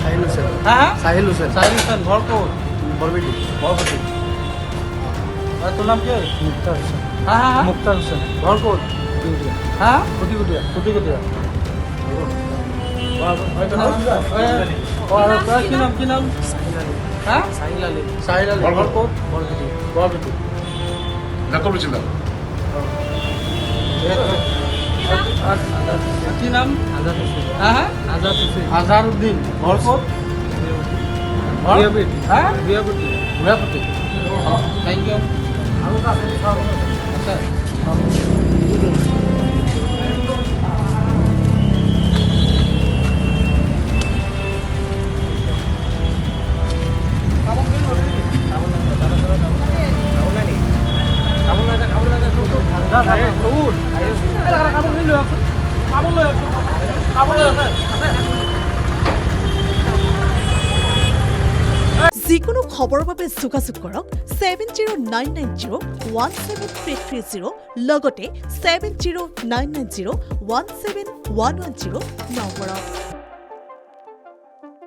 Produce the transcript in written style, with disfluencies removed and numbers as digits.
সাহিল হোসেন। হ্যাঁ সাহিল হোসেন। সাহিল হোসেন, ঘর কোন? বরবেটি। বরপতি। আর তোর নাম কি? মুক্তার হোসেন। হ্যাঁ মুক্তার হোসেন। ঘর কোন? কুটিকুটিয়া। হ্যাঁ কুটিকুটিয়া। কুটিকুটিয়া। কি নাম? সাহিল আলী। হ্যাঁ সাহিল আলী। সাহিল আলী, ঘর কোন? বরবেটি। বরপতি। কি নাম? আজাদ হোসেন। হ্যাঁ আজাদ হোসেন। আজহারউদ্দিন, ঘর কোন? ভুয়াপতি। হ্যাঁ ভুয়াপতি। ভুয়াপতি। Thank U. আচ্ছা যিকোনো খবৰৰ বাবে যোগাযোগ কৰক 7099017330 লগতে 7099017110 নম্বৰত।